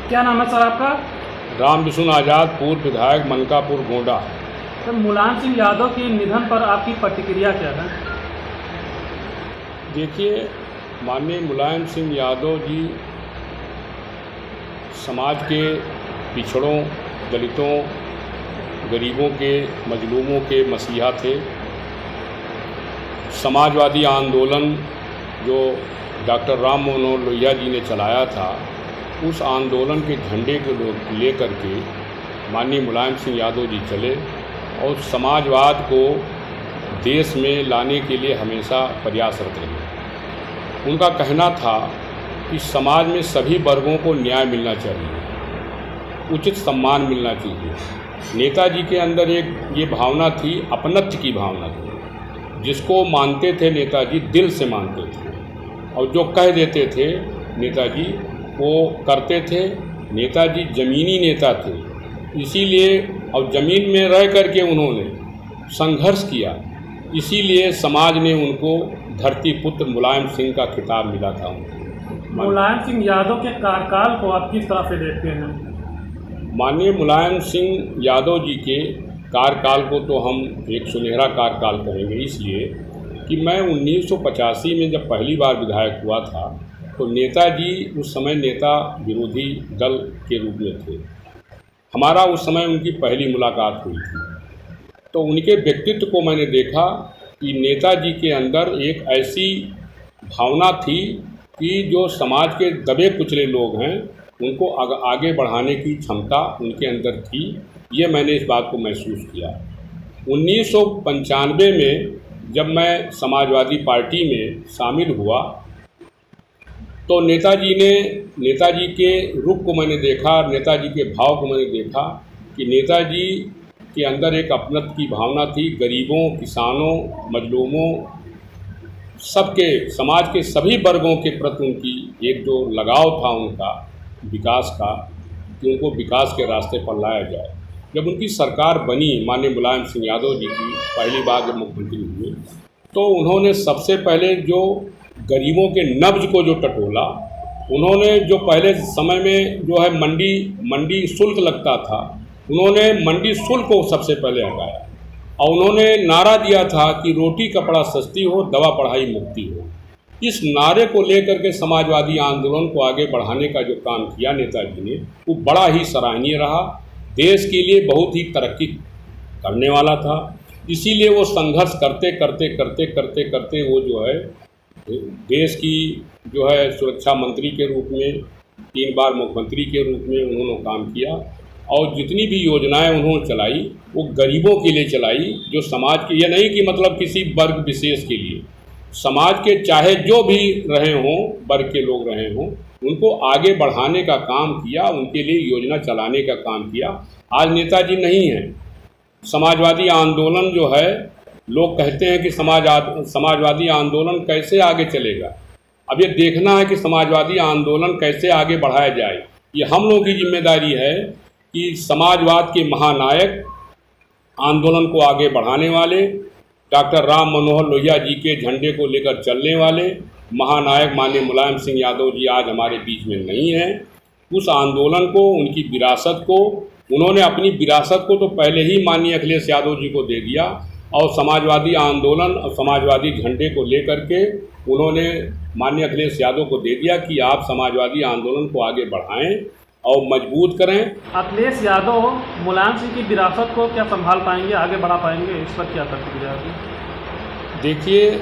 क्या नाम है सर आपका? राम विष्णु आज़ाद, पूर्व विधायक मनकापुर गोंडा। सर, मुलायम सिंह यादव के निधन पर आपकी प्रतिक्रिया क्या है? देखिए, माननीय मुलायम सिंह यादव जी समाज के पिछड़ों, दलितों, गरीबों के, मजलूमों के मसीहा थे। समाजवादी आंदोलन जो डॉक्टर राम मनोहर लोहिया जी ने चलाया था, उस आंदोलन के झंडे को लेकर के माननीय मुलायम सिंह यादव जी चले और समाजवाद को देश में लाने के लिए हमेशा प्रयासरत रहे। उनका कहना था कि समाज में सभी वर्गों को न्याय मिलना चाहिए, उचित सम्मान मिलना चाहिए। नेताजी के अंदर एक ये भावना थी, अपनत्व की भावना थी, जिसको मानते थे नेताजी, दिल से मानते थे, और जो कह देते थे नेताजी वो करते थे। नेताजी ज़मीनी नेता थे, इसीलिए और ज़मीन में रह कर के उन्होंने संघर्ष किया, इसीलिए समाज ने उनको धरती पुत्र मुलायम सिंह का खिताब मिला था उनको। मुलायम सिंह यादव के कार्यकाल को आप किस तरह से देखते हैं? माननीय मुलायम सिंह यादव जी के कार्यकाल को तो हम एक सुनहरा कार्यकाल कहेंगे, इसलिए कि मैं 1985 में जब पहली बार विधायक हुआ था तो नेताजी उस समय नेता विरोधी दल के रूप में थे। हमारा उस समय उनकी पहली मुलाकात हुई थी, तो उनके व्यक्तित्व को मैंने देखा कि नेताजी के अंदर एक ऐसी भावना थी कि जो समाज के दबे कुचले लोग हैं उनको आगे बढ़ाने की क्षमता उनके अंदर थी। ये मैंने इस बात को महसूस किया। 1995 में जब मैं समाजवादी पार्टी में शामिल हुआ तो नेताजी के रूप को मैंने देखा, नेताजी के भाव को मैंने देखा कि नेताजी के अंदर एक अपनत्व की भावना थी। गरीबों, किसानों, मजलूमों, सबके, समाज के सभी वर्गों के प्रति उनकी एक जो लगाव था उनका विकास का, कि उनको विकास के रास्ते पर लाया जाए। जब उनकी सरकार बनी, माननीय मुलायम सिंह यादव जी की पहली बार जब मुख्यमंत्री हुए, तो उन्होंने सबसे पहले जो गरीबों के नब्ज को जो टटोला, उन्होंने जो पहले समय में जो है मंडी शुल्क लगता था, उन्होंने मंडी शुल्क को सबसे पहले हटाया और उन्होंने नारा दिया था कि रोटी कपड़ा सस्ती हो, दवा पढ़ाई मुफ्ती हो। इस नारे को लेकर के समाजवादी आंदोलन को आगे बढ़ाने का जो काम किया नेताजी ने, वो बड़ा ही सराहनीय रहा। देश के लिए बहुत ही तरक्की करने वाला था, इसीलिए वो संघर्ष करते करते वो जो है देश की जो है सुरक्षा मंत्री के रूप में, 3 बार मुख्यमंत्री के रूप में उन्होंने काम किया और जितनी भी योजनाएं उन्होंने चलाई वो गरीबों के लिए चलाई, जो समाज के, ये नहीं कि मतलब किसी वर्ग विशेष के लिए, समाज के चाहे जो भी रहे हों, वर्ग के लोग रहे हों, उनको आगे बढ़ाने का काम किया, उनके लिए योजना चलाने का काम किया। आज नेताजी नहीं हैं। समाजवादी आंदोलन जो है, लोग कहते हैं कि समाजवादी आंदोलन कैसे आगे चलेगा। अब ये देखना है कि समाजवादी आंदोलन कैसे आगे बढ़ाया जाए। ये हम लोगों की जिम्मेदारी है कि समाजवाद के महानायक, आंदोलन को आगे बढ़ाने वाले, डॉक्टर राम मनोहर लोहिया जी के झंडे को लेकर चलने वाले महानायक माननीय मुलायम सिंह यादव जी आज हमारे बीच में नहीं हैं। उस आंदोलन को, उनकी विरासत को, उन्होंने अपनी विरासत को तो पहले ही माननीय अखिलेश यादव जी को दे दिया और समाजवादी आंदोलन और समाजवादी झंडे को लेकर के उन्होंने माननीय अखिलेश यादव को दे दिया कि आप समाजवादी आंदोलन को आगे बढ़ाएं और मजबूत करें। अखिलेश यादव मुलायम सिंह की विरासत को क्या संभाल पाएंगे, आगे बढ़ा पाएंगे, इस पर क्या प्रतिक्रिया होगी? देखिए,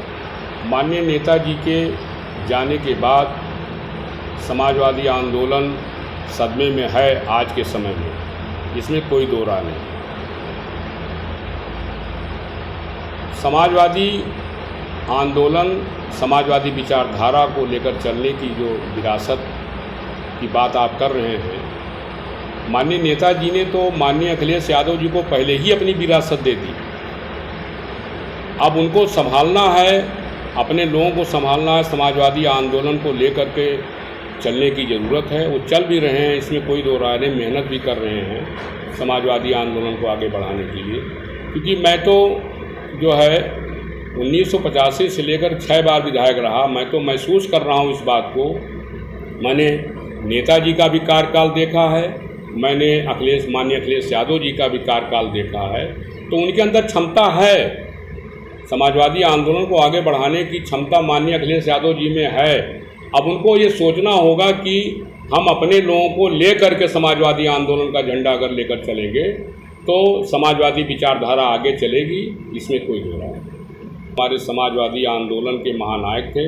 माननीय नेताजी के जाने के बाद समाजवादी आंदोलन सदमे में है आज के समय में, इसमें कोई दो राय नहीं। समाजवादी आंदोलन, समाजवादी विचारधारा को लेकर चलने की जो विरासत की बात आप कर रहे हैं, माननीय नेताजी ने तो माननीय अखिलेश यादव जी को पहले ही अपनी विरासत दे दी। अब उनको संभालना है, अपने लोगों को संभालना है, समाजवादी आंदोलन को लेकर के चलने की ज़रूरत है। वो चल भी रहे हैं, इसमें कोई दो राय नहीं, मेहनत भी कर रहे हैं समाजवादी आंदोलन को आगे बढ़ाने के लिए। क्योंकि मैं तो जो है 1985 से लेकर 6 बार विधायक रहा, मैं तो महसूस कर रहा हूँ इस बात को। मैंने नेताजी का भी कार्यकाल देखा है, मैंने माननीय अखिलेश यादव जी का भी कार्यकाल देखा है, तो उनके अंदर क्षमता है, समाजवादी आंदोलन को आगे बढ़ाने की क्षमता माननीय अखिलेश यादव जी में है। अब उनको ये सोचना होगा कि हम अपने लोगों को लेकर के समाजवादी आंदोलन का झंडा अगर लेकर चलेंगे तो समाजवादी विचारधारा आगे चलेगी, इसमें कोई दो राय नहीं। हमारे समाजवादी आंदोलन के महानायक थे,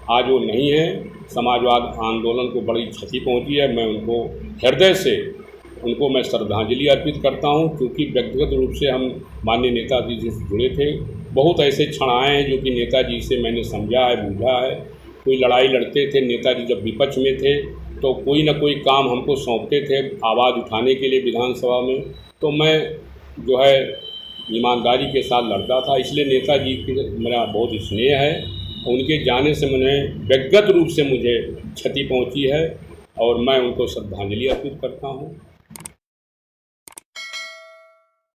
आज वो नहीं है। समाजवाद आंदोलन को बड़ी क्षति पहुंची है। मैं उनको हृदय से मैं श्रद्धांजलि अर्पित करता हूं, क्योंकि व्यक्तिगत रूप से हम माननीय नेताजी जी से जुड़े थे। बहुत ऐसे क्षण आए हैं जो कि नेताजी से मैंने समझा है, बूझा है। कोई लड़ाई लड़ते थे, नेताजी जब विपक्ष में थे तो कोई ना कोई काम हमको सौंपते थे आवाज़ उठाने के लिए विधानसभा में, तो मैं जो है ईमानदारी के साथ लड़ता था। इसलिए नेताजी की मेरा बहुत स्नेह है। उनके जाने से व्यक्तिगत रूप से मुझे क्षति पहुंची है और मैं उनको श्रद्धांजलि अर्पित करता हूं।